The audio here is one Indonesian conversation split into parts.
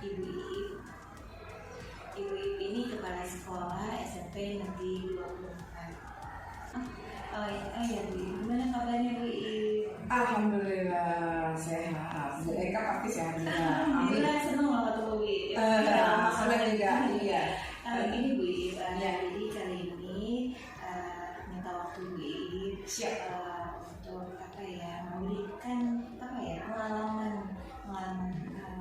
Ibu Iip. Ibu Iip ini kepala sekolah SMP Negeri 24. Oh ya Bu Iip, gimana kabarnya Bu Iip? Alhamdulillah sehat. Bu Eka pasti sehat juga. Alhamdulillah, senang loh ketemu Bu Iip. Senang juga. Iya. Ini Bu Iip, jadi kali ini minta waktu Bu Iip untuk memberikan pengalaman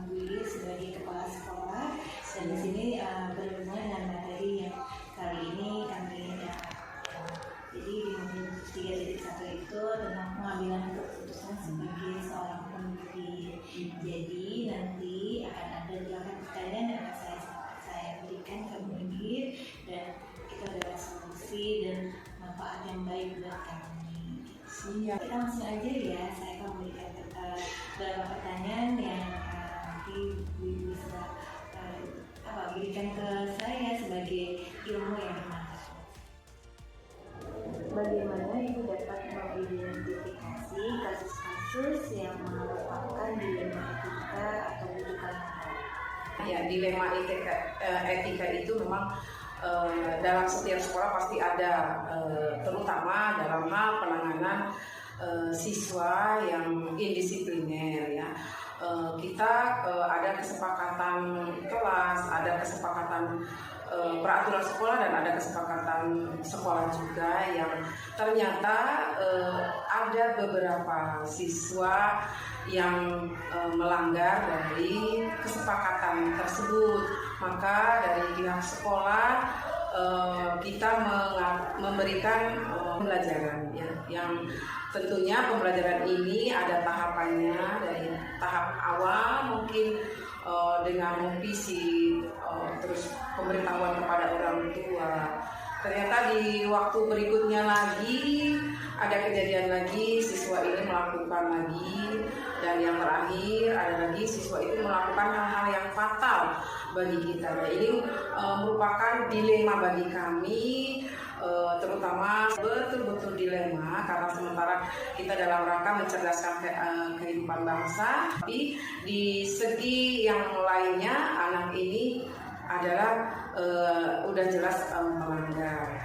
Bu Iip sebagai kepala sekolah, dan di sini berhubungan dengan materi yang kali ini kami dapatkan. Jadi di modul 3.1 itu tentang pengambilan keputusan sebagai seorang pemimpin. Jadi nanti akan ada 8 pertanyaan yang akan saya berikan ke Bu Iip, dan itu adalah solusi dan manfaat yang baik buat kami. Siap. Kita langsung aja ya, saya akan memberikan beberapa pertanyaan yang nanti Bu Iip bisa berikan ke saya sebagai ilmu yang bermanfaat. Bagaimana Ibu dapat mengidentifikasi kasus-kasus yang merupakan dilema etika atau rujukan moral? Ya, dilema etika itu memang dalam setiap sekolah pasti ada, terutama dalam hal penanganan siswa yang indisipliner ya. Kita ada kesepakatan kelas, ada kesepakatan peraturan sekolah, dan ada kesepakatan sekolah juga yang ternyata ada beberapa siswa yang melanggar dari kesepakatan tersebut. Maka dari pihak sekolah kita memberikan pembelajaran ya, yang tentunya pembelajaran ini ada tahapannya, dari tahap awal mungkin dengan memvisi, terus pemberitahuan kepada orang tua. Ternyata di waktu berikutnya lagi ada kejadian lagi, siswa ini melakukan lagi, dan yang terakhir ada lagi siswa itu melakukan hal-hal yang fatal bagi kita. Nah, ini merupakan dilema bagi kami, terutama betul-betul dilema karena sementara kita dalam rangka mencerdaskan kehidupan bangsa, tapi di segi yang lainnya anak ini adalah udah jelas melanggar.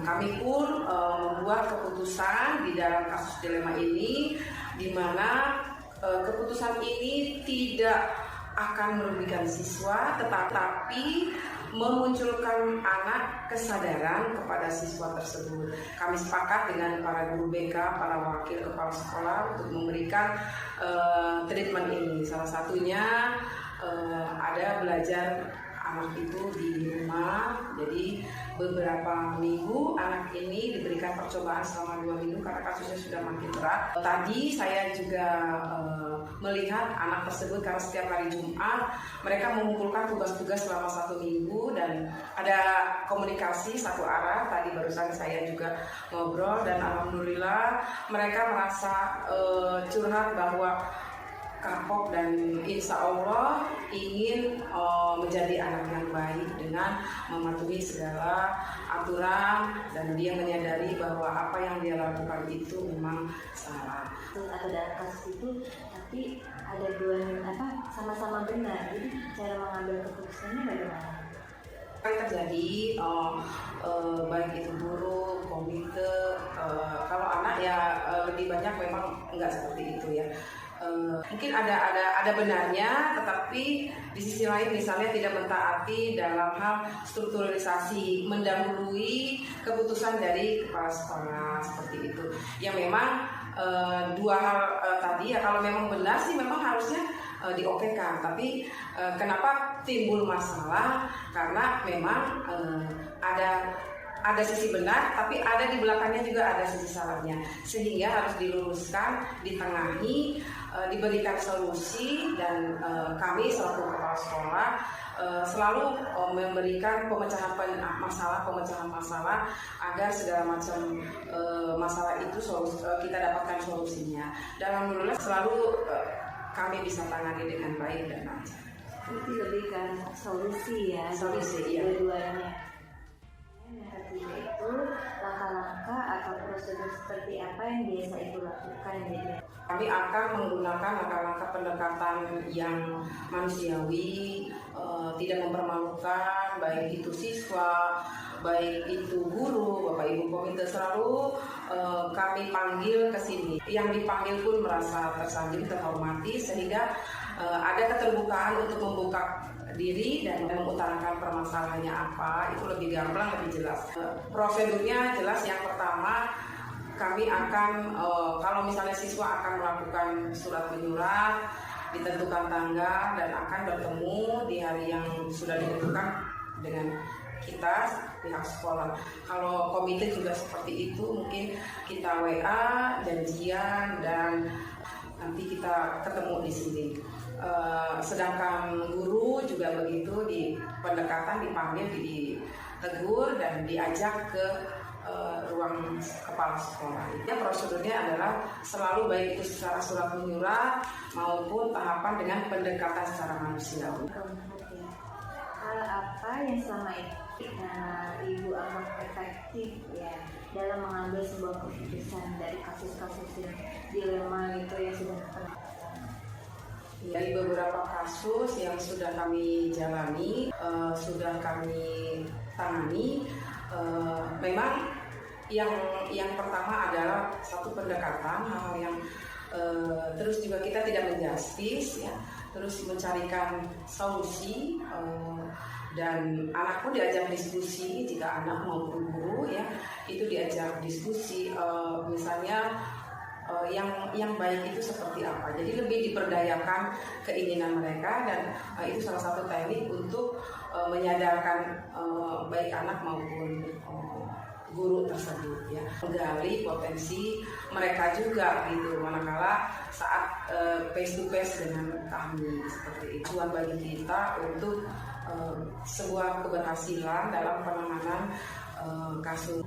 Kami pun membuat keputusan di dalam kasus dilema ini, di mana keputusan ini tidak akan merugikan siswa, tetapi memunculkan anak kesadaran kepada siswa tersebut. Kami sepakat dengan para guru BK, para wakil kepala sekolah untuk memberikan treatment ini. Salah satunya ada belajar anak itu di rumah. Jadi beberapa minggu anak ini diberikan percobaan selama 2 minggu karena kasusnya sudah makin berat. Tadi saya juga melihat anak tersebut karena setiap hari Jumat mereka mengumpulkan tugas-tugas selama 1 minggu, dan ada komunikasi satu arah. Tadi barusan saya juga ngobrol, dan alhamdulillah mereka merasa curhat bahwa kapok dan insya Allah ingin menjadi anak yang baik dengan mematuhi segala aturan, dan dia menyadari bahwa apa yang dia lakukan itu memang salah. Atau dalam kasus itu, tapi ada sama-sama benar. Jadi cara mengambil keputusannya bagaimana? Terjadi baik itu guru, komite, kalau anak ya lebih banyak memang enggak seperti itu ya. Mungkin ada benarnya, tetapi di sisi lain misalnya tidak mentaati dalam hal strukturalisasi, mendahului keputusan dari kepala sekolah seperti itu. Yang memang dua hal tadi ya, kalau memang benar sih memang harusnya diokekan, tapi kenapa timbul masalah? Karena memang ada sisi benar, tapi ada di belakangnya juga ada sisi salahnya, sehingga harus diluruskan, ditengahi, diberikan solusi, dan kami selaku kepala sekolah selalu memberikan pemecahan masalah agar segala macam masalah itu kita dapatkan solusinya. Dan alhamdulillah selalu kami bisa tangani dengan baik dan lancar. Itu lebih ke solusi ya, solusi ya. Dua-duanya. Yang ketiga itu langkah langkah-langkah atau prosedur seperti apa yang biasa Ibu lakukan gitu? Kami akan menggunakan langkah-langkah pendekatan yang manusiawi, tidak mempermalukan, baik itu siswa, baik itu guru, Bapak Ibu komite selalu kami panggil ke sini. Yang dipanggil pun merasa tersanjung, terhormati, sehingga ada keterbukaan untuk membuka diri dan mengutarakan permasalahannya apa, itu lebih gamblang, lebih jelas. Prosedurnya jelas. Yang pertama, kami akan kalau misalnya siswa akan melakukan surat menyurat, ditentukan tanggal dan akan bertemu di hari yang sudah ditentukan dengan kita pihak sekolah. Kalau komite juga seperti itu, mungkin kita WA, janjian, dan nanti kita ketemu di sini. Sedangkan guru juga begitu, di pendekatan dipanggil, ditegur dan diajak ke ruang kepala sekolah. Ya, prosedurnya adalah selalu baik itu secara surat menyurat maupun tahapan dengan pendekatan secara manusiawi. Hal apa yang selama ini Ibu anggap efektif ya dalam mengambil sebuah keputusan dari kasus-kasus yang dilema itu yang sudah pernah? Dari beberapa kasus yang sudah kami jalani, sudah kami tangani, memang yang pertama adalah satu pendekatan, hal yang terus juga kita tidak menjustis ya, terus mencarikan solusi, dan anak pun diajak diskusi. Jika anak maupun guru ya itu diajak diskusi, misalnya yang baik itu seperti apa. Jadi lebih diperdayakan keinginan mereka, dan itu salah satu teknik untuk menyadarkan baik anak maupun guru tersebut ya, menggali potensi mereka juga gitu, manakala saat face to face dengan kami seperti itu. Tujuan bagi kita untuk sebuah keberhasilan dalam penanganan kasus.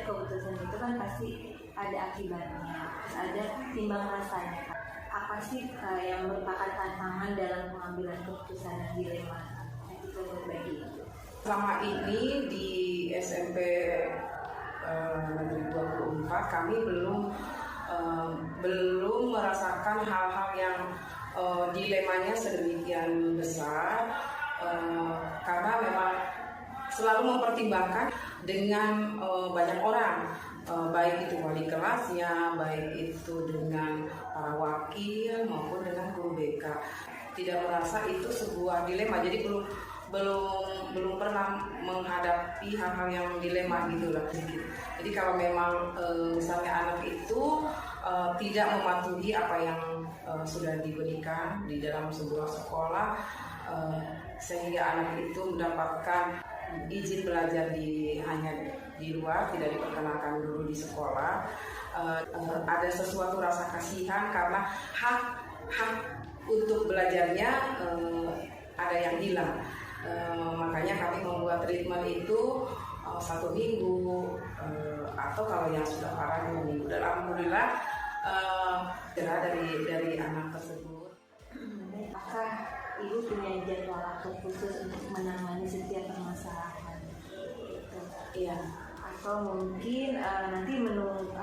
Keputusan itu kan pasti ada akibatnya, ada timbang rasanya. Apa sih yang merupakan tantangan dalam pengambilan keputusan yang dilema? Itu berbagi. Selama ini di SMP Negeri 24 kami belum merasakan hal-hal yang dilemanya sedemikian besar, karena memang selalu mempertimbangkan dengan banyak orang, baik itu wali kelasnya, baik itu dengan para wakil maupun dengan guru BK. Tidak merasa itu sebuah dilema, jadi belum pernah menghadapi hal-hal yang dilema gitulah. Jadi kalau memang misalnya anak itu tidak mematuhi apa yang sudah diberikan di dalam sebuah sekolah, sehingga anak itu mendapatkan izin belajar hanya di luar, tidak diperkenalkan dulu di sekolah, ada sesuatu rasa kasihan karena hak untuk belajarnya ada yang hilang. Makanya kami membuat treatment itu 1 minggu, atau kalau yang sudah parah 2 minggu. Dan alhamdulillah dari anak tersebut. Apakah Ibu punya jadwal waktu khusus untuk menangani setiap permasalahan? Iya. Atau mungkin nanti menunggu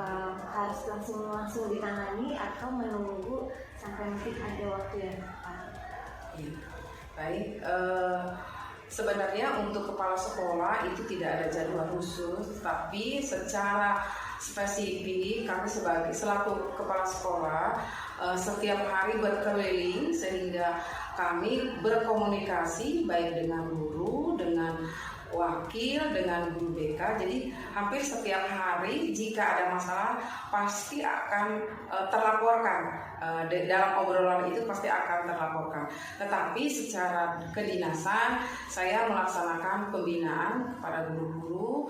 harus langsung ditangani, atau menunggu sampai mungkin ada waktu yang tepat? Iya. Baik. Sebenarnya untuk kepala sekolah itu tidak ada jadwal khusus, tapi secara spesifik kami selaku kepala sekolah setiap hari berkeliling, sehingga kami berkomunikasi baik dengan guru, dengan wakil, dengan guru BK. Jadi hampir setiap hari jika ada masalah pasti akan terlaporkan. Dalam obrolan itu pasti akan terlaporkan. Tetapi secara kedinasan saya melaksanakan pembinaan kepada guru-guru,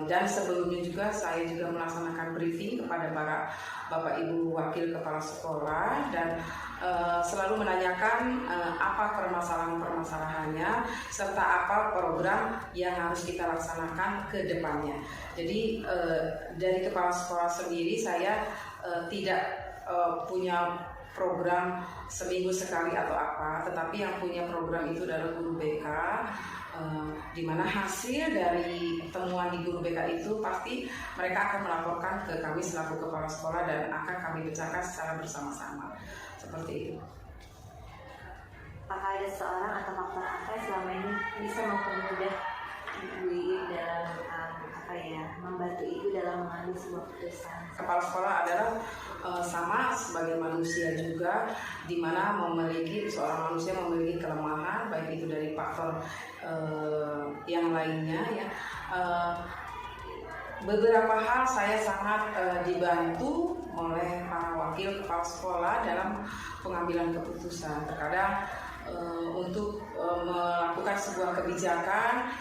dan sebelumnya juga saya juga melaksanakan briefing kepada para Bapak Ibu wakil kepala sekolah, dan selalu menanyakan apa permasalahan-permasalahannya serta apa program yang harus kita laksanakan ke depannya. Jadi dari kepala sekolah sendiri saya tidak punya program seminggu sekali atau apa, tetapi yang punya program itu adalah guru BK, di mana hasil dari temuan di guru BK itu pasti mereka akan melaporkan ke kami selaku kepala sekolah dan akan kami pecahkan secara bersama-sama, seperti itu. Apakah ada seorang atau faktor apa yang selama ini bisa mempermudah Ibu Iip dalam membantu Ibu dalam mengambil sebuah keputusan? Kepala sekolah adalah sama sebagai manusia juga, di mana seorang manusia memiliki kelemahan, baik itu dari faktor yang lainnya ya. Beberapa hal saya sangat dibantu oleh para wakil kepala sekolah dalam pengambilan keputusan. Terkadang untuk melakukan sebuah kebijakan,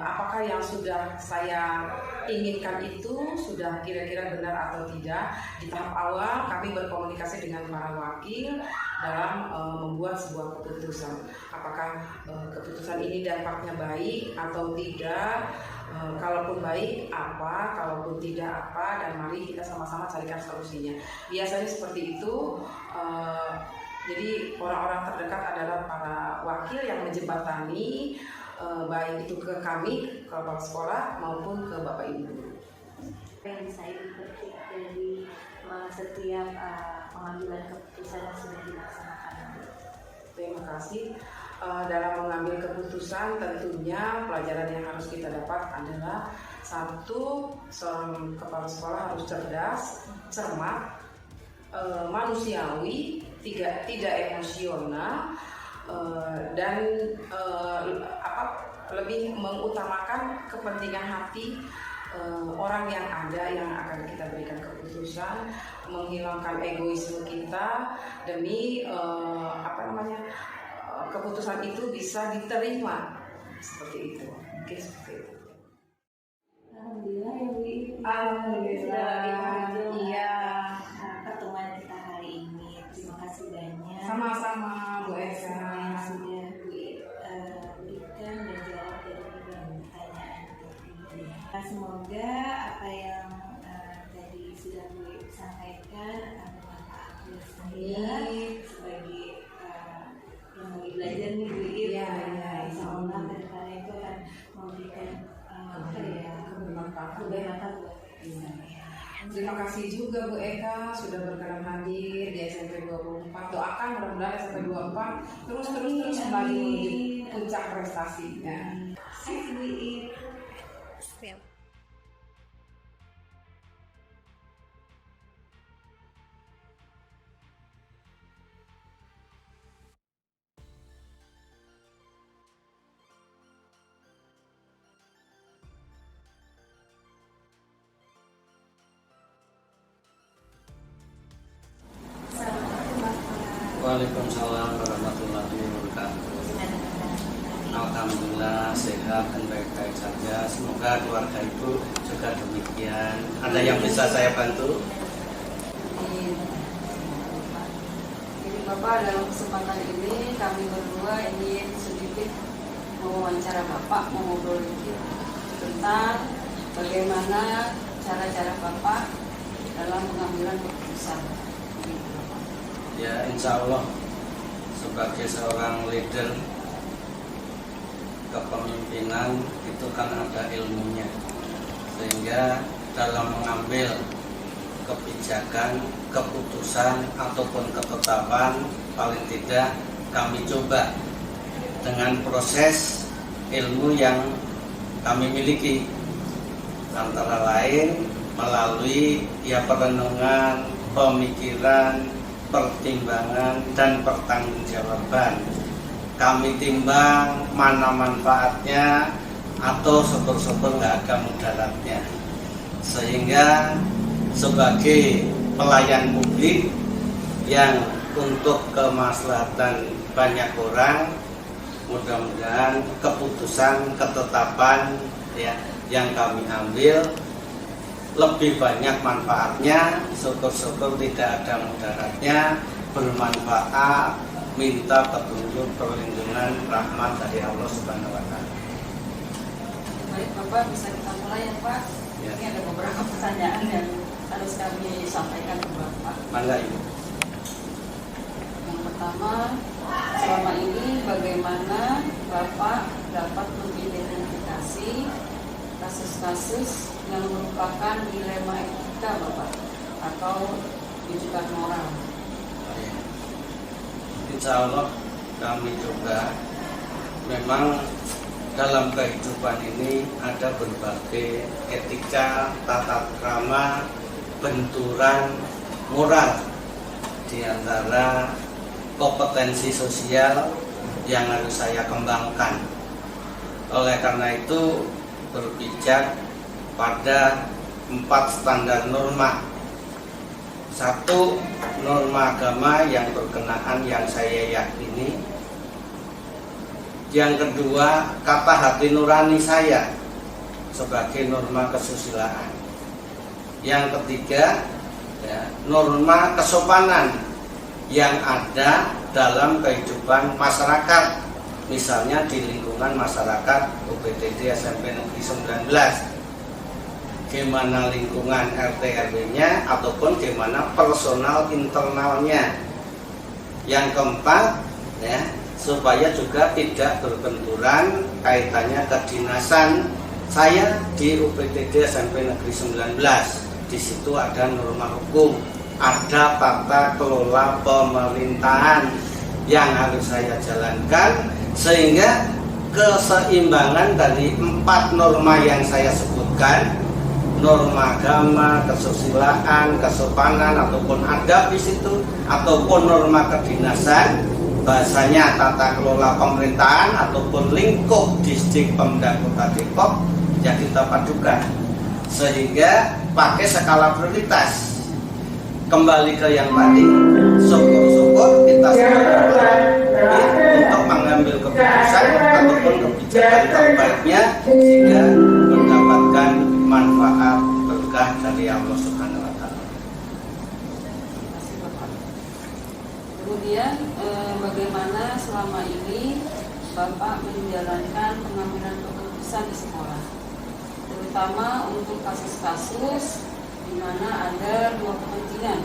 apakah yang sudah saya inginkan itu sudah kira-kira benar atau tidak. Di tahap awal kami berkomunikasi dengan para wakil dalam membuat sebuah keputusan. Apakah keputusan ini dampaknya baik atau tidak, kalaupun baik apa, kalaupun tidak apa, dan mari kita sama-sama carikan solusinya. Biasanya seperti itu. Jadi orang-orang terdekat adalah para wakil yang menjembatani, baik itu ke kami, ke kepala sekolah maupun ke Bapak Ibu. Apa yang bisa Ibu petik dari setiap pengambilan keputusan yang sudah dilaksanakan? Terima kasih. Dalam mengambil keputusan tentunya pelajaran yang harus kita dapat adalah satu, seorang kepala sekolah harus cerdas, cermat, manusiawi, tidak emosional, dan lebih mengutamakan kepentingan hati orang yang ada yang akan kita berikan keputusan, menghilangkan egoisme kita demi keputusan itu bisa diterima, seperti itu. Mungkin seperti itu. Alhamdulillah ya Bu. Alhamdulillah. Iya. Pertemuan kita hari ini. Terima kasih banyak. Sama-sama Bu Esa. Yang sudah berikan dan jawab dari pertanyaan tadi. Semoga apa yang tadi sudah Bu sampaikan akan bermanfaat buat saya sebagai yang lagi belajar nih Bu. Insya Allah ke depannya itu akan memberikan kebermanfaatan buat saya. Terima kasih juga Bu Eka sudah berkenan hadir di SMP 24. Doakan mudah-mudahan SMP 24 terus lagi menuju puncak prestasinya. Waalaikumsalam warahmatullahi wabarakatuh. Alhamdulillah sehat dan baik-baik saja. Semoga keluarga Ibu juga demikian. Ada yang bisa saya bantu? Jadi Bapak, dalam kesempatan ini kami berdua ingin sedikit mewawancara Bapak, mengobrol sedikit tentang bagaimana cara-cara Bapak dalam pengambilan keputusan. Ya, insya Allah sebagai seorang leader kepemimpinan itu kan ada ilmunya, sehingga dalam mengambil kebijakan, keputusan ataupun ketetapan paling tidak kami coba dengan proses ilmu yang kami miliki, antara lain melalui perenungan, pemikiran, pertimbangan dan pertanggungjawaban. Kami timbang mana manfaatnya atau syukur-syukur nggak ada mudaratnya, sehingga sebagai pelayan publik yang untuk kemaslahatan banyak orang, mudah-mudahan keputusan ketetapan yang kami ambil lebih banyak manfaatnya, syukur-syukur tidak ada mudaratnya, bermanfaat, minta petunjuk, perlindungan, rahmat dari Allah Subhanahu wa Ta'ala. Baik Bapak, bisa kita mulai ya Pak. Ya. Ini ada beberapa pertanyaan yang harus kami sampaikan ke Bapak. Mangga Ibu. pertama, selama ini bagaimana Bapak dapat mengidentifikasi kasus-kasus yang merupakan dilema etika Bapak atau rujukan moral? Insya Allah kami juga memang dalam kehidupan ini ada berbagai etika, tata krama, benturan moral di antara kompetensi sosial yang harus saya kembangkan. Oleh karena itu berpijak pada 4 standar norma. 1, norma agama yang berkenaan yang saya yakini. Yang kedua, kata hati nurani saya sebagai norma kesusilaan. Yang ketiga, ya, norma kesopanan yang ada dalam kehidupan masyarakat, misalnya di lingkungan masyarakat UPTD SMP Negeri 19, gimana lingkungan RT RW-nya ataupun gimana personal internalnya. Yang keempat, ya, supaya juga tidak berbenturan kaitannya kedinasan saya di UPTD SMP Negeri 19. Di situ ada norma hukum, ada tata kelola pemerintahan yang harus saya jalankan, sehingga keseimbangan dari 4 norma yang saya sebutkan, norma agama, kesusilaan, kesopanan ataupun adab di situ, ataupun norma kedinasan, bahasanya tata kelola pemerintahan ataupun lingkup distrik Pemda Kota Depok, ya kita padukan sehingga pakai skala prioritas. Kembali ke yang tadi, syukur-syukur kita untuk mengambil keputusan ataupun kebijakan terbaiknya sehingga mendapatkan manfaat berkah dari Allah Subhanahu wa Ta'ala. Kemudian bagaimana selama ini Bapak menjalankan pengambilan keputusan di sekolah, terutama untuk kasus-kasus di mana ada 2 kepentingan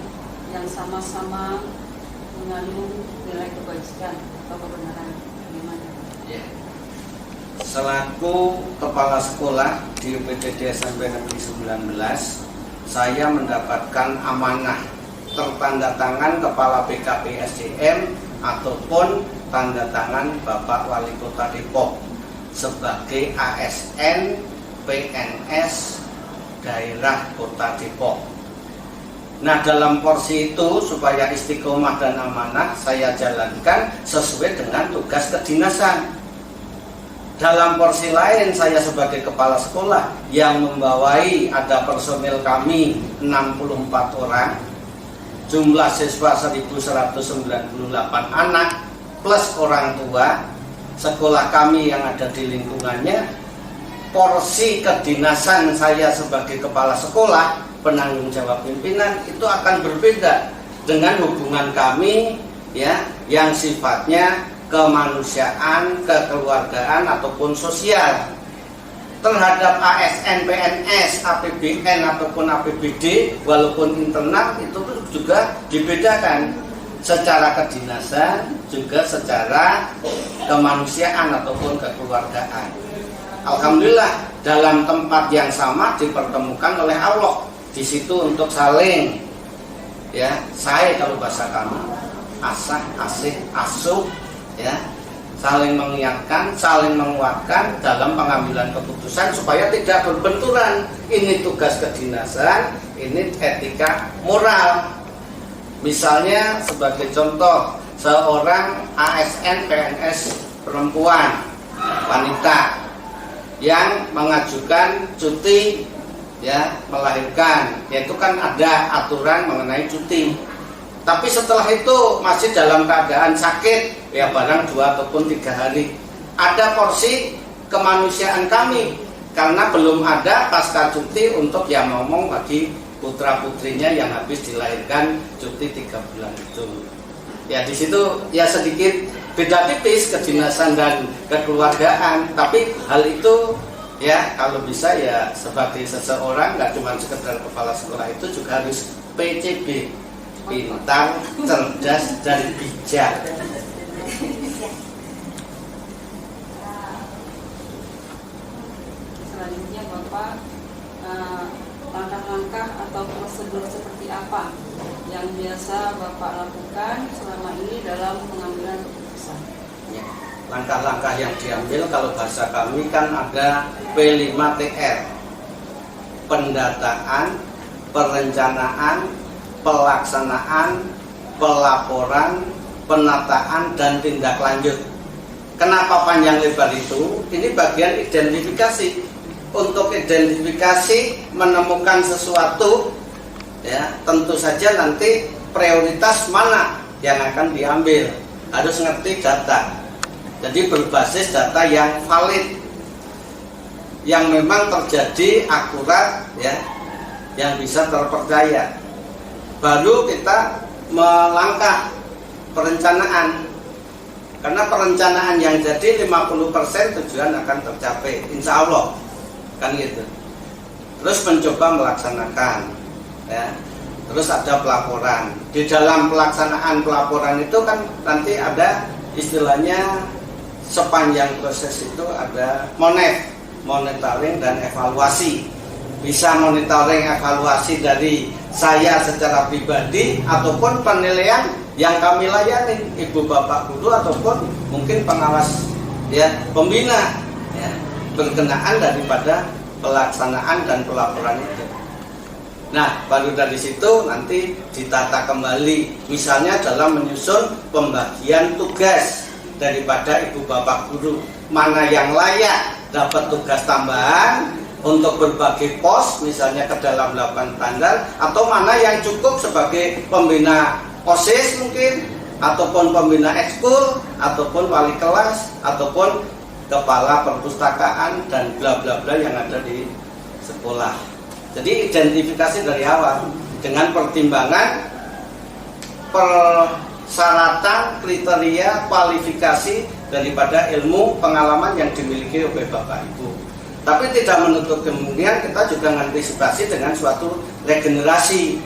yang sama-sama mengandung nilai kebajikan atau kebenaran. Bagaimana? Ya. Selaku kepala sekolah di UPTD SMP Negeri 19, saya mendapatkan amanah tertanda tangan Kepala BKP SDM ataupun tanda tangan Bapak Wali Kota Depok sebagai ASN PNS daerah Kota Depok. Nah, dalam porsi itu supaya istiqomah dan amanah saya jalankan sesuai dengan tugas kedinasan. Dalam porsi lain saya sebagai kepala sekolah yang membawai ada personil kami 64 orang, jumlah siswa 1198 anak plus orang tua. Sekolah kami yang ada di lingkungannya, porsi kedinasan saya sebagai kepala sekolah, penanggung jawab pimpinan itu akan berbeda dengan hubungan kami ya yang sifatnya kemanusiaan, kekeluargaan ataupun sosial. Terhadap ASN, PNS, APBN ataupun APBD walaupun internal itu juga dibedakan secara kedinasan juga secara kemanusiaan ataupun kekeluargaan. Alhamdulillah dalam tempat yang sama dipertemukan oleh Allah. Di situ untuk saling ya, saya kalau bahasa kami asah, asih, asuh ya, saling mengingatkan, saling menguatkan dalam pengambilan keputusan supaya tidak berbenturan. Ini tugas kedinasan, ini etika moral. Misalnya sebagai contoh, seorang ASN PNS perempuan wanita yang mengajukan cuti ya melahirkan, yaitu kan ada aturan mengenai cuti. Tapi setelah itu masih dalam keadaan sakit ya barang 2 ataupun 3 hari. Ada porsi kemanusiaan kami karena belum ada pasca cuti untuk yang ngomong bagi putra putrinya yang habis dilahirkan cuti 3 bulan itu. Ya di situ ya sedikit beda tipis kedinasan dan kekeluargaan, tapi hal itu ya kalau bisa ya sebagai seseorang nggak cuma sekedar kepala sekolah itu juga harus PCB, pintar, cerdas, dan bijak. Selanjutnya Bapak, langkah-langkah atau prosedur seperti apa yang biasa Bapak lakukan selama ini dalam pengambilan keputusan? Ya. Langkah-langkah yang diambil kalau bahasa kami kan ada P5TR: pendataan, perencanaan, pelaksanaan, pelaporan, penataan, dan tindak lanjut. Kenapa panjang lebar itu? Ini bagian identifikasi. Untuk identifikasi menemukan sesuatu, ya tentu saja nanti prioritas mana yang akan diambil, harus ngerti data. Jadi berbasis data yang valid, yang memang terjadi akurat, ya, yang bisa terpercaya. Baru kita melangkah perencanaan. Karena perencanaan yang jadi 50% tujuan akan tercapai, insya Allah, kan gitu. Terus mencoba melaksanakan, ya. Terus ada pelaporan. Di dalam pelaksanaan pelaporan itu kan nanti ada istilahnya, sepanjang proses itu ada monitoring dan evaluasi. Bisa monitoring evaluasi dari saya secara pribadi ataupun penilaian yang kami layani ibu bapak guru ataupun mungkin pengawas, ya, pembina, ya, berkenaan daripada pelaksanaan dan pelaporan itu. Nah, baru dari situ nanti ditata kembali, misalnya dalam menyusun pembagian tugas daripada ibu bapak guru, mana yang layak dapat tugas tambahan untuk berbagai pos, misalnya ke dalam 8 standar, atau mana yang cukup sebagai pembina OSIS mungkin, ataupun pembina ekskul, ataupun wali kelas, ataupun kepala perpustakaan, dan bla bla bla yang ada di sekolah. Jadi identifikasi dari awal dengan pertimbangan persyaratan, kriteria, kualifikasi daripada ilmu pengalaman yang dimiliki oleh Bapak Ibu. Tapi tidak menutup kemungkinan kita juga mengantisipasi dengan suatu regenerasi.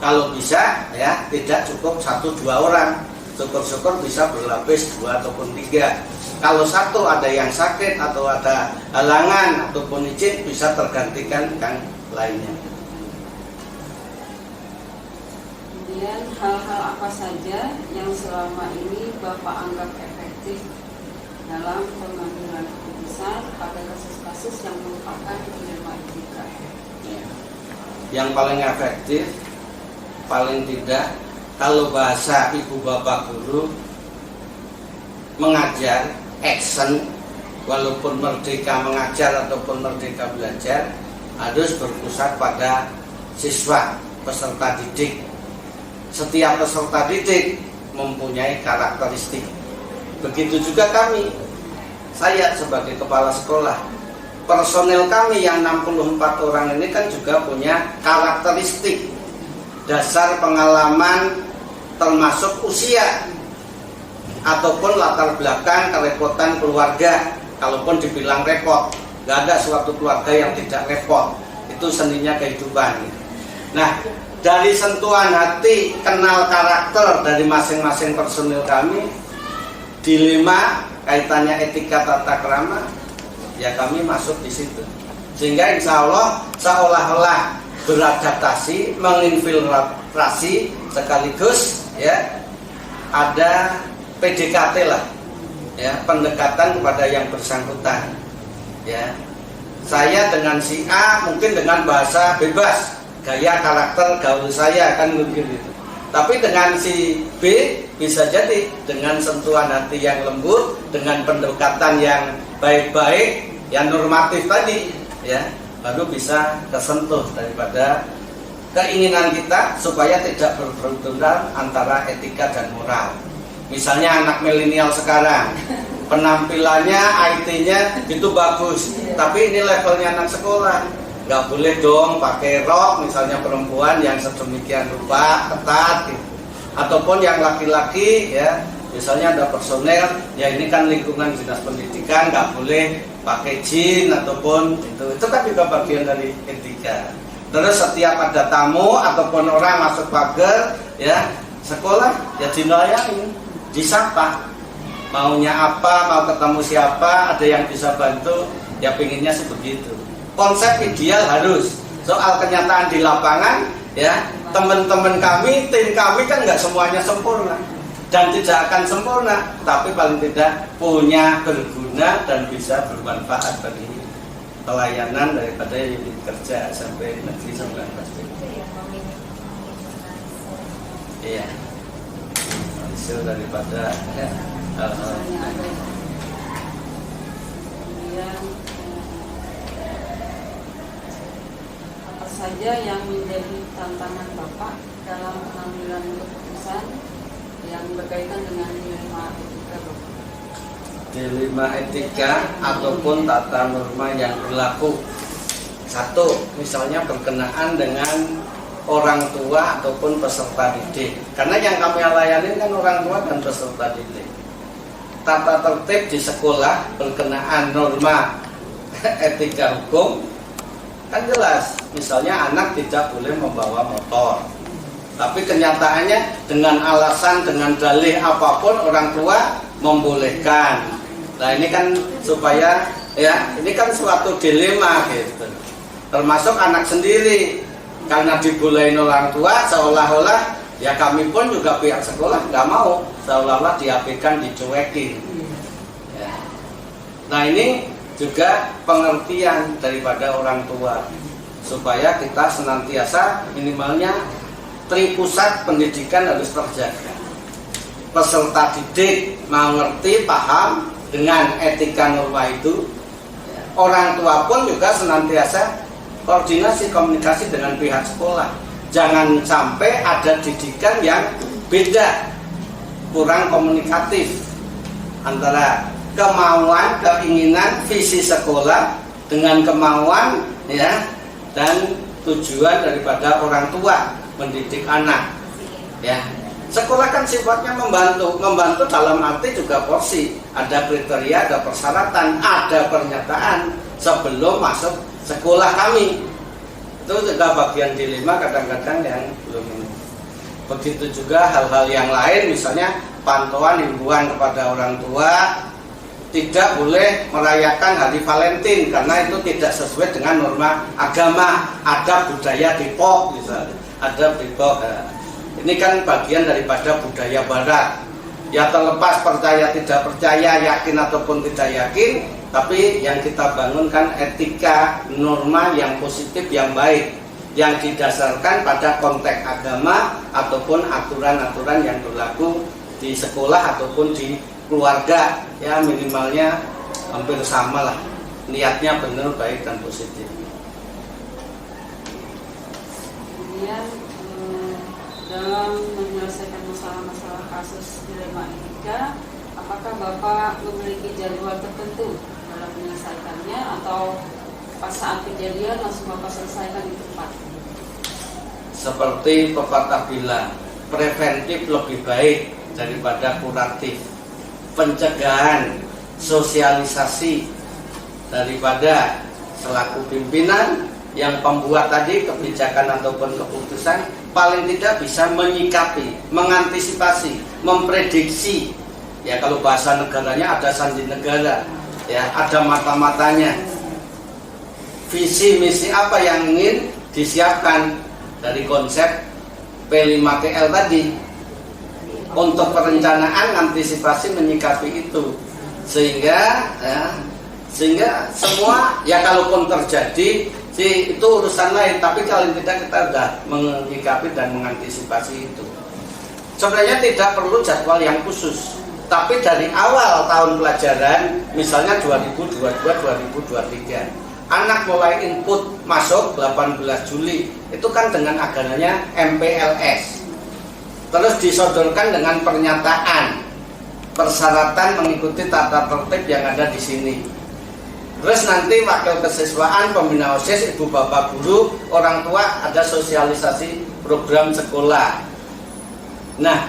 Kalau bisa, ya, tidak cukup 1-2 orang, syukur-syukur bisa berlapis 2 ataupun 3. Kalau satu ada yang sakit atau ada halangan ataupun izin, bisa tergantikan yang lainnya. Kemudian hal-hal apa saja yang selama ini Bapak anggap efektif dalam pengambilan keputusan pada kasus-kasus yang merupakan dilema etika? Yang paling efektif, paling tidak, kalau bahasa ibu bapak guru, mengajar, action, walaupun merdeka mengajar ataupun merdeka belajar, harus berpusat pada siswa, peserta didik. Setiap peserta didik mempunyai karakteristik. Begitu juga kami, saya sebagai kepala sekolah, personel kami yang 64 orang ini kan juga punya karakteristik, dasar pengalaman, termasuk usia ataupun latar belakang kerepotan keluarga. Kalaupun dibilang repot, gak ada suatu keluarga yang tidak repot. Itu seninya kehidupan. Nah, dari sentuhan hati, kenal karakter dari masing-masing personil kami, dilema kaitannya etika tata krama, ya kami masuk di situ. Sehingga insya Allah seolah-olah beradaptasi, menginfiltrasi, sekaligus, ya, ada PDKT lah, ya, pendekatan kepada yang bersangkutan, ya. Saya dengan si A mungkin dengan bahasa bebas, gaya karakter gaul saya kan mungkin itu. Tapi dengan si B bisa jadi dengan sentuhan hati yang lembut, dengan pendekatan yang baik-baik, yang normatif tadi, ya, baru bisa tersentuh daripada keinginan kita supaya tidak berbenturan antara etika dan moral. Misalnya anak milenial sekarang, penampilannya, IT-nya itu bagus, tapi ini levelnya anak sekolah, nggak boleh dong pakai rok, misalnya perempuan yang sedemikian rupa ketat, gitu. Ataupun yang laki-laki, ya, misalnya ada personel, ya ini kan lingkungan dinas pendidikan, nggak boleh pakai jin ataupun itu kan juga bagian dari etika. Terus setiap ada tamu ataupun orang masuk pagar ya sekolah ya dilayani, disapa, maunya apa, mau ketemu siapa, ada yang bisa bantu, ya pinginnya sebegitu. Konsep ideal harus, soal kenyataan di lapangan, ya teman-teman kami, tim kami kan nggak semuanya sempurna dan tidak akan sempurna, tapi paling tidak punya berguna dan bisa bermanfaat bagi pelayanan daripada unit kerja sampai negeri 19. Iya, hasil daripada ya, hal-hal. Kemudian apa saja yang menjadi tantangan Bapak dalam pengambilan keputusan yang berkaitan dengan dilema etika Bapak? Dilema etika ataupun tata norma yang berlaku. Satu, misalnya berkenaan dengan orang tua ataupun peserta didik. Karena yang kami layani kan orang tua dan peserta didik. Tata tertib di sekolah berkenaan norma etika hukum kan jelas. Misalnya anak tidak boleh membawa motor. Tapi kenyataannya dengan alasan, dengan dalih apapun orang tua membolehkan. Nah ini kan supaya ya ini kan suatu dilema gitu. Termasuk anak sendiri karena dibolehin orang tua seolah-olah ya kami pun juga pihak sekolah nggak mau seolah-olah diabaikan, dicuekin. Ya. Nah ini juga pengertian daripada orang tua supaya kita senantiasa minimalnya tripusat pendidikan harus terjaga. Peserta didik mau ngerti, paham dengan etika norma itu. Orang tua pun juga senantiasa koordinasi komunikasi dengan pihak sekolah. Jangan sampai ada didikan yang beda, kurang komunikatif antara kemauan, keinginan, visi sekolah dengan kemauan ya dan tujuan daripada orang tua mendidik anak. Ya, sekolah kan sifatnya membantu dalam arti juga porsi, ada kriteria, ada persyaratan, ada pernyataan sebelum masuk sekolah kami. Itu juga bagian dilema kadang-kadang yang belum ini. Begitu juga hal-hal yang lain, misalnya pantauan himbauan kepada orang tua tidak boleh merayakan hari Valentine karena itu tidak sesuai dengan norma agama, ada budaya Depok misalnya, ada Depok. Ini kan bagian daripada budaya Barat. Ya terlepas percaya tidak percaya, yakin ataupun tidak yakin, tapi yang kita bangunkan etika norma yang positif, yang baik, yang didasarkan pada konteks agama ataupun aturan-aturan yang berlaku di sekolah ataupun di keluarga. Ya minimalnya hampir sama lah, niatnya benar, baik dan positif. Kemudian dalam menyelesaikan masalah-masalah kasus dilema etika, apakah Bapak memiliki jadwal tertentu dalam menyelesaikannya atau pas saat kejadian langsung Bapak selesaikan di tempat? Seperti pepatah bilang, preventif lebih baik daripada kuratif. Pencegahan, sosialisasi daripada selaku pimpinan yang pembuat tadi kebijakan ataupun keputusan paling tidak bisa menyikapi, mengantisipasi, memprediksi. Ya kalau bahasa negaranya ada sandi negara, ya ada mata-matanya. Visi misi apa yang ingin disiapkan dari konsep P5TL tadi untuk perencanaan, antisipasi, menyikapi itu sehingga semua ya kalaupun terjadi itu urusan lain, tapi kalau tidak kita sudah menyikapi dan mengantisipasi itu. Sebenarnya tidak perlu jadwal yang khusus, tapi dari awal tahun pelajaran misalnya 2022-2023 anak mulai input masuk 18 Juli itu kan dengan adanya MPLS, terus disodorkan dengan pernyataan persyaratan mengikuti tata tertib yang ada di sini. Terus nanti wakil kesiswaan, pembina OSIS, ibu bapak guru, orang tua ada sosialisasi program sekolah. Nah,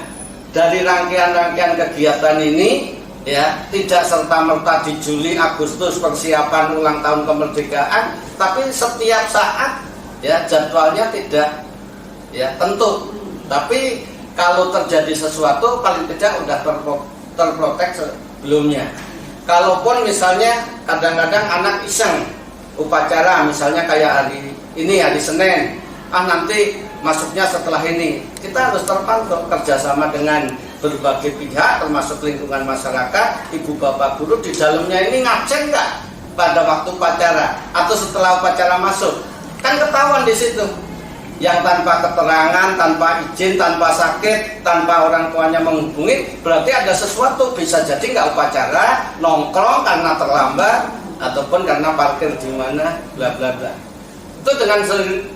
dari rangkaian-rangkaian kegiatan ini ya tidak serta-merta di Juli Agustus persiapan ulang tahun kemerdekaan, tapi setiap saat ya jadwalnya tidak ya tentu. Tapi Kalau terjadi sesuatu paling tidak udah terprotek sebelumnya. Kalaupun misalnya kadang-kadang anak iseng upacara, misalnya kayak hari ini, hari Senin, nanti masuknya setelah ini, kita harus terpantau kerjasama dengan berbagai pihak termasuk lingkungan masyarakat, ibu bapak guru di dalamnya ini ngecek nggak pada waktu upacara atau setelah upacara masuk, kan ketahuan di situ. Yang tanpa keterangan, tanpa izin, tanpa sakit, tanpa orang tuanya menghubungi, berarti ada sesuatu. Bisa jadi nggak upacara, nongkrong karena terlambat, ataupun karena parkir di mana, bla bla bla. Itu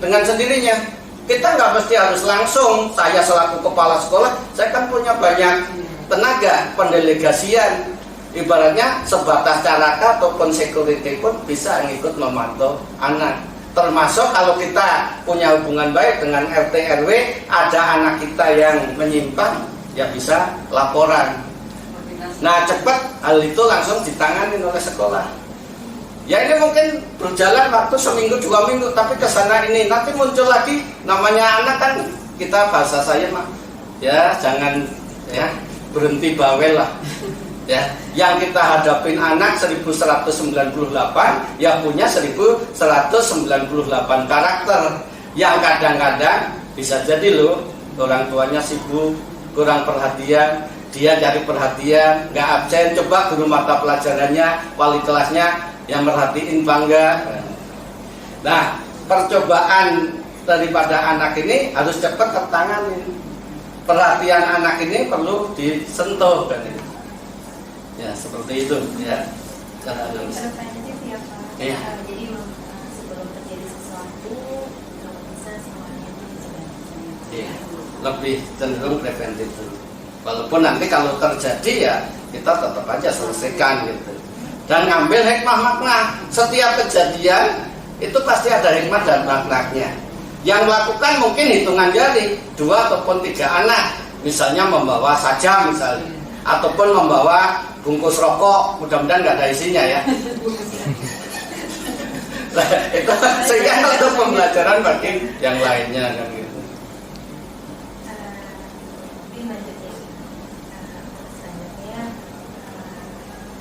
dengan sendirinya. Kita nggak mesti harus langsung, saya selaku kepala sekolah, saya kan punya banyak tenaga pendelegasian. Ibaratnya sebatas caraka ataupun security pun bisa ngikut memantau anak. Termasuk kalau kita punya hubungan baik dengan RT RW, ada anak kita yang menyimpang, ya bisa laporan. Nah cepat hal itu langsung ditangani oleh sekolah. Ya ini mungkin berjalan waktu seminggu 2 minggu, tapi kesana ini nanti muncul lagi namanya anak kan, kita bahasa saya mah ya jangan ya berhenti bawel lah. Ya, yang kita hadapin anak 1198 ya punya 1198 karakter yang kadang-kadang bisa jadi loh orang tuanya sibuk, kurang perhatian, dia cari perhatian, nggak absen, coba guru mata pelajarannya, wali kelasnya yang merhatiin bangga. Nah, percobaan daripada anak ini harus cepat tertangani. Perhatian anak ini perlu disentuh kan ini. Ya seperti itu ya. Preventif ya Pak. Iya. Jadi sebelum terjadi sesuatu kalau bisa semuanya itu dicegah. Iya. Lebih cenderung preventif dulu. Walaupun nanti kalau terjadi ya kita tetap aja selesaikan gitu. Dan ngambil hikmah makna. Setiap kejadian itu pasti ada hikmah dan maknanya. Yang melakukan mungkin hitungan jari 2 ataupun 3 anak, misalnya membawa saja misalnya, ataupun membawa bungkus rokok, mudah-mudahan nggak ada isinya ya. Itu sehingga untuk pembelajaran bagi yang lainnya kan gitu. Selanjutnya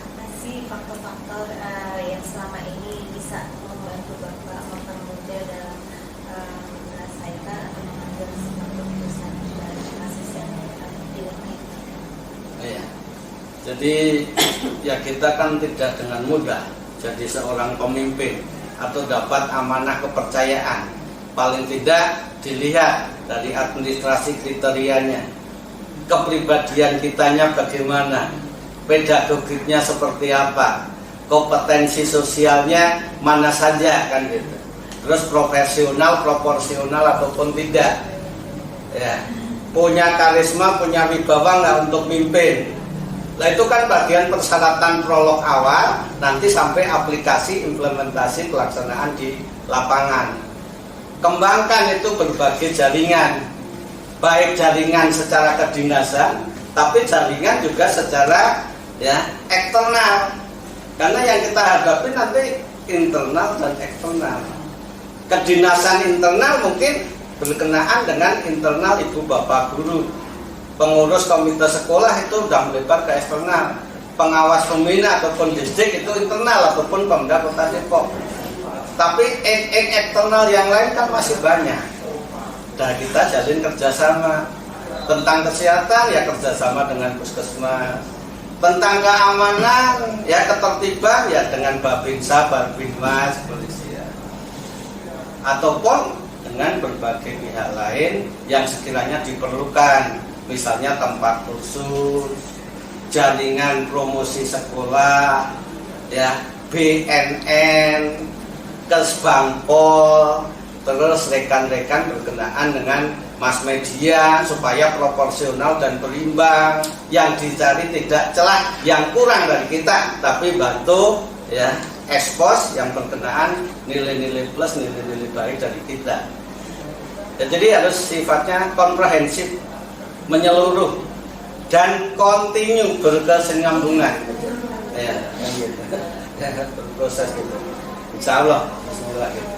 apa sih faktor-faktor yang selama ini bisa membantu Bapak mempermudah dalam menyelesaikan atau mengambil sebuah keputusan dalam kasus yang dilakukan? Iya. Jadi ya kita kan tidak dengan mudah jadi seorang pemimpin atau dapat amanah kepercayaan. Paling tidak dilihat dari administrasi kriterianya, kepribadian kitanya bagaimana, pedagogiknya seperti apa, kompetensi sosialnya mana saja kan gitu. Terus profesional, proporsional ataupun tidak. Ya. Punya karisma, punya wibawa nggak untuk mimpin. Nah itu kan bagian persyaratan prolog awal, nanti sampai aplikasi, implementasi, pelaksanaan di lapangan. Kembangkan itu berbagai jaringan, baik jaringan secara kedinasan, tapi jaringan juga secara ya eksternal. Karena yang kita hadapi nanti internal dan eksternal. Kedinasan internal mungkin berkenaan dengan internal ibu bapak guru. Pengurus komite sekolah itu sudah melebar ke eksternal. Pengawas pembina ataupun distrik itu internal ataupun Pemda Kota Depok. Tapi eksternal yang lain kan masih banyak. Dan kita jalin kerjasama. Tentang kesehatan ya kerjasama dengan puskesmas. Tentang keamanan ya ketertiban ya dengan Babinsa, Babinmas, polisian. Ataupun dengan berbagai pihak lain yang sekiranya diperlukan. Misalnya tempat kursus, jaringan promosi sekolah, ya BNN, Kesbangpol, terus rekan-rekan berkenaan dengan mass media supaya proporsional dan berimbang. Yang dicari tidak celah yang kurang dari kita, tapi bantu ya ekspos yang berkenaan nilai-nilai plus, nilai-nilai baik dari kita. Ya, jadi harus sifatnya komprehensif, menyeluruh dan kontinu berkesinambungan. Ya, gitu. Berproses gitu. Insya Allah, bismillah gitu.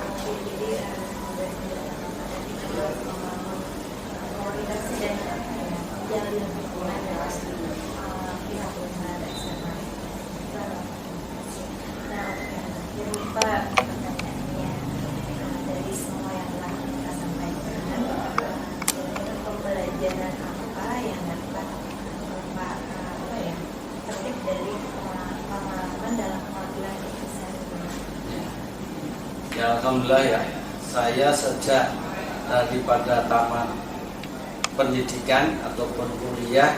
Ya alhamdulillah ya, saya sejak daripada tamat pendidikan ataupun kuliah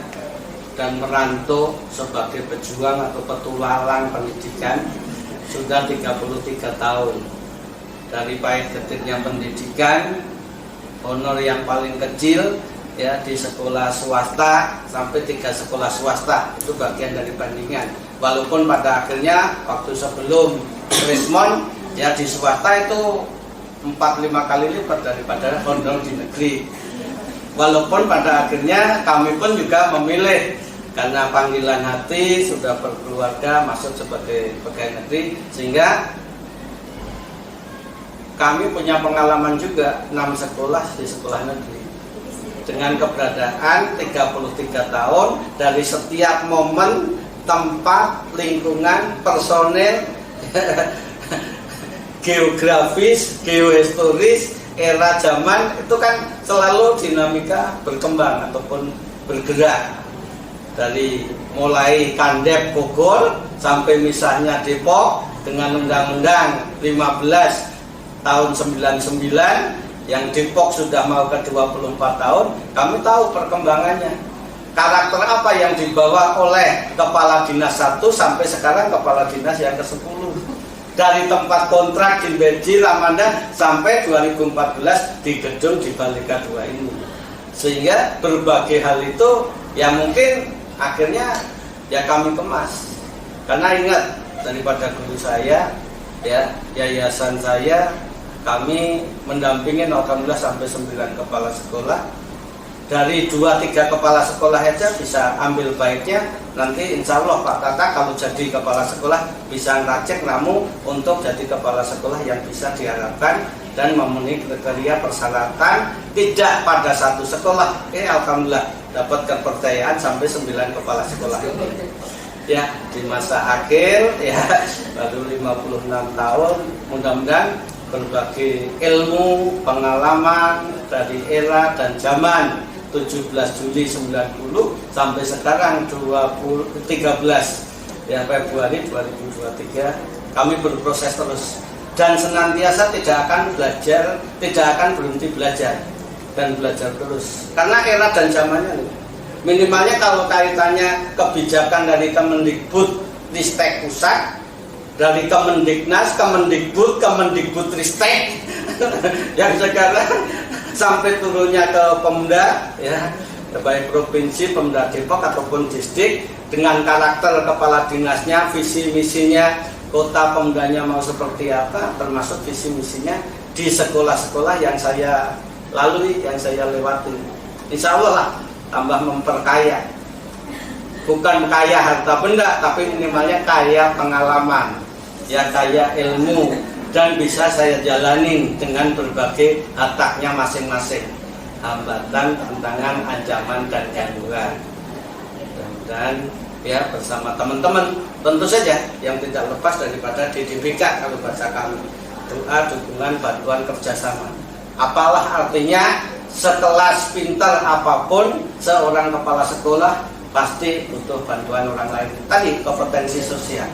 dan merantau sebagai pejuang atau petualang pendidikan sudah 33 tahun. Dari pahit getirnya pendidikan, honor yang paling kecil ya di sekolah swasta sampai 3 sekolah swasta, itu bagian dari bandingan. Walaupun pada akhirnya waktu sebelum Krismon ya di swasta itu 4-5 kali lipat daripada honor di negeri. Walaupun pada akhirnya kami pun juga memilih karena panggilan hati sudah berkeluarga masuk sebagai pegawai negeri, sehingga kami punya pengalaman juga 6 sekolah di sekolah negeri dengan keberadaan 33 tahun dari setiap momen, tempat, lingkungan, personel, geografis, geohistoris, era zaman itu kan selalu dinamika berkembang ataupun bergerak. Dari mulai Kandep Bogor sampai misalnya Depok dengan Undang-Undang 15 tahun 99 yang Depok sudah mau ke 24 tahun, kami tahu perkembangannya. Karakter apa yang dibawa oleh Kepala Dinas 1 sampai sekarang Kepala Dinas yang ke-10. Dari tempat kontrak di Beji, Ramanda sampai 2014 di gedung di Balika 2 ini. Sehingga berbagai hal itu yang mungkin akhirnya ya kami kemas. Karena ingat daripada guru saya ya, yayasan saya, kami mendampingin alhamdulillah sampai 9 kepala sekolah. Dari 2-3 kepala sekolah aja bisa ambil baiknya. Nanti insya Allah Pak Tata kalau jadi kepala sekolah bisa ngeracek namu untuk jadi kepala sekolah yang bisa diharapkan dan memenuhi kriteria persyaratan tidak pada satu sekolah. Alhamdulillah dapat kepercayaan sampai 9 kepala sekolah ini. Ya di masa akhir ya baru 56 tahun, mudah-mudahan berbagai ilmu, pengalaman dari era dan zaman 17 Juli 90 sampai sekarang 13 ya Februari 2023 kami berproses terus dan senantiasa tidak akan belajar, tidak akan berhenti belajar dan belajar terus karena era dan zamannya minimalnya kalau kaitannya kebijakan dari Kemendikbud Ristek pusat, dari Kemendiknas, Kemendikbud, Kemendikbud-Ristek yang sekarang sampai turunnya ke Pemda ya, baik provinsi, Pemda Depok ataupun distrik dengan karakter kepala dinasnya, visi misinya, kota Pemdanya mau seperti apa, termasuk visi misinya di sekolah-sekolah yang saya lalui, yang saya lewati. Insya Allah lah tambah memperkaya, bukan kaya harta benda, tapi minimalnya kaya pengalaman, ya kaya ilmu, dan bisa saya jalanin dengan berbagai hataknya masing-masing, hambatan, tantangan, ancaman, dan gangguan. Dan ya bersama teman-teman tentu saja yang tidak lepas daripada DDBK kalau bahasa kami, doa, dukungan, bantuan, kerjasama. Apalah artinya sekelas pintar apapun seorang kepala sekolah pasti butuh bantuan orang lain. Tadi kompetensi sosial.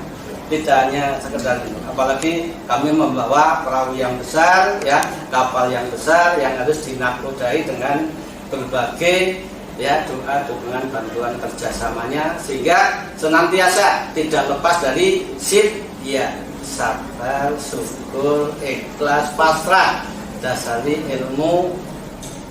Tidak hanya sekedar itu. Apalagi kami membawa perahu yang besar, ya kapal yang besar yang harus dinakodai dengan berbagai ya doa, dukungan, bantuan, kerjasamanya sehingga senantiasa tidak lepas dari sip, ya sabar, syukur, ikhlas, pasrah, dasari ilmu,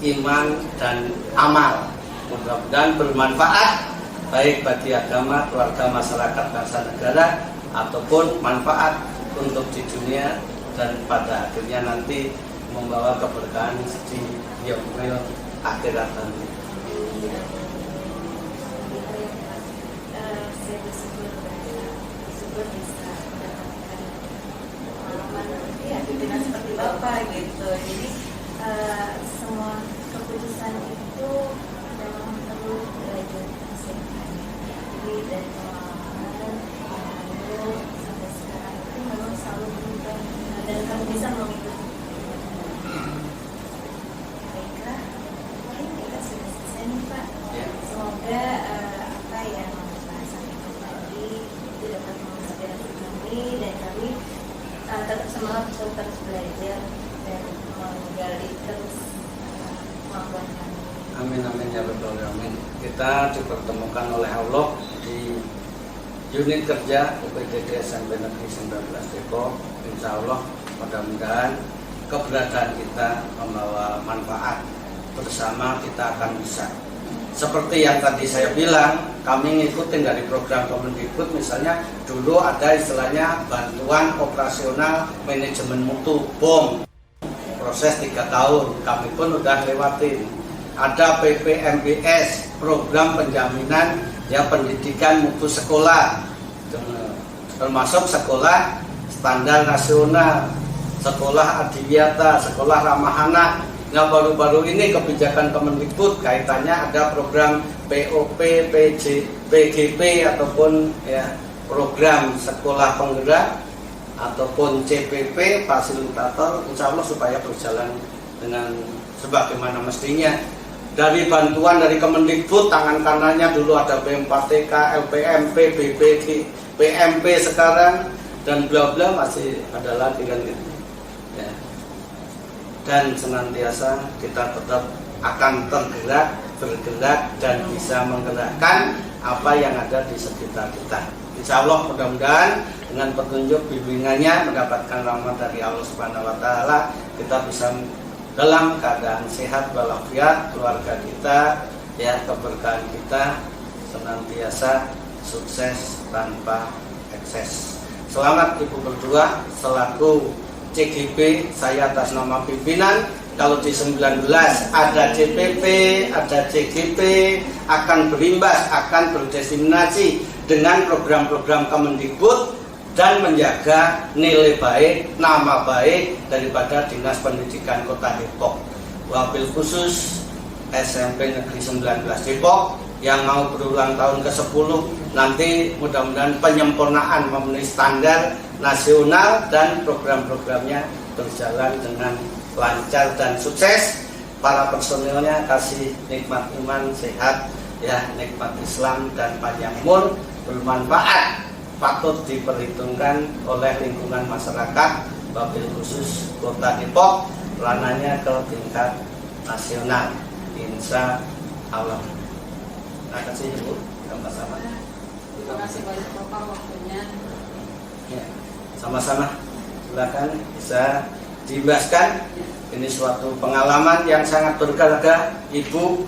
iman dan amal. Mudah-mudahan bermanfaat baik bagi agama, keluarga, masyarakat, bangsa, negara ataupun manfaat untuk di dunia dan pada akhirnya nanti membawa keberkahan di yaumil akhirat nanti. Saya bersyukur bisa mendapatkan pengalaman ya pimpinan seperti Bapak gitu. Jadi semua keputusan itu memang perlu belajar masing-masing. Jadi dari pengalaman sampai sekarang itu memang selalu berubah dan kamu bisa mengikuti. Baiklah, mungkin kita sudah selesai nih Pak. Semoga apa yang Bapak sampaikan tadi itu dapat menginspirasi kami dan kami tetap semangat untuk terus belajar. belajar dan menggali terus kemampuan kami. Amin amin ya rabbal alamin. Kita dipertemukan oleh Allah di unit kerja UPTD SMP Negeri 19 Depok. Insya Allah mudah-mudahan keberadaan kita membawa manfaat, bersama kita akan bisa. Seperti yang tadi saya bilang, kami ngikutin dari program Kemendikbud, misalnya dulu ada istilahnya bantuan operasional manajemen mutu BOM, proses 3 tahun, kami pun udah lewatin. Ada PPMBS, program penjaminan ya pendidikan mutu sekolah, termasuk sekolah standar nasional, sekolah adiwiyata, sekolah ramah anak. Nah, baru-baru ini kebijakan Kemendikbud kaitannya ada program POP, PGP ataupun ya program sekolah penggerak ataupun CPP fasilitator, insya Allah supaya berjalan dengan sebagaimana mestinya. Dari bantuan dari Kemendikbud, tangan kanannya dulu ada B4TK, LPMP, BPG, PMP sekarang dan bla bla masih ada lagi kan gitu. Ya. Dan senantiasa kita tetap akan bergerak dan bisa menggerakkan apa yang ada di sekitar kita. Insya Allah mudah-mudahan dengan petunjuk bimbingannya mendapatkan rahmat dari Allah Subhanahu Wa Taala, kita bisa dalam keadaan sehat walafiat, keluarga kita, ya keberkahan kita senantiasa sukses tanpa ekses. Selamat Ibu berdua selaku CGP, saya atas nama pimpinan. Kalau di 19 ada CPP, ada CGP, akan berimbas, akan berdiseminasi dengan program-program Kemendikbud dan menjaga nilai baik, nama baik daripada Dinas Pendidikan Kota Depok. Wabil khusus SMP Negeri 19 Depok yang mau berulang tahun ke-10, nanti mudah-mudahan penyempurnaan memenuhi standar nasional dan program-programnya berjalan dengan lancar dan sukses. Para personilnya kasih nikmat iman, sehat, ya nikmat Islam dan panjang umur, bermanfaat, patut diperhitungkan oleh lingkungan masyarakat, wabil khusus Kota Depok, ranahnya ke tingkat nasional, insya Allah. Terima kasih Ibu, sama-sama. Terima kasih banyak Bapak waktunya. Ya, sama-sama. Silakan bisa dibahaskan. Ini suatu pengalaman yang sangat berharga. Ibu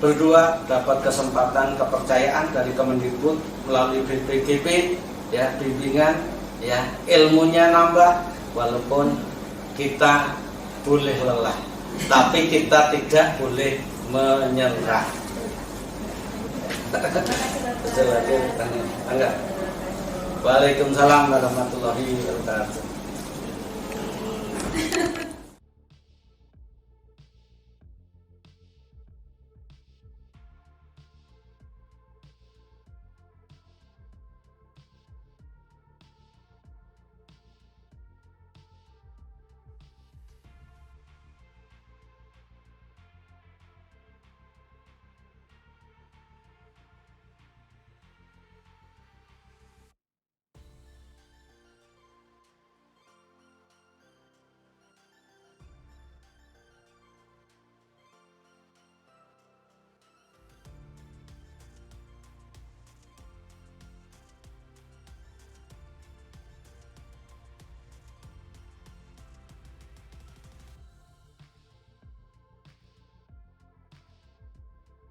berdua dapat kesempatan kepercayaan dari Kemendikbud melalui BPGP, ya bimbingan, ya ilmunya nambah. Walaupun kita boleh lelah, tapi kita tidak boleh menyerah. Waalaikumsalam warahmatullahi wabarakatuh.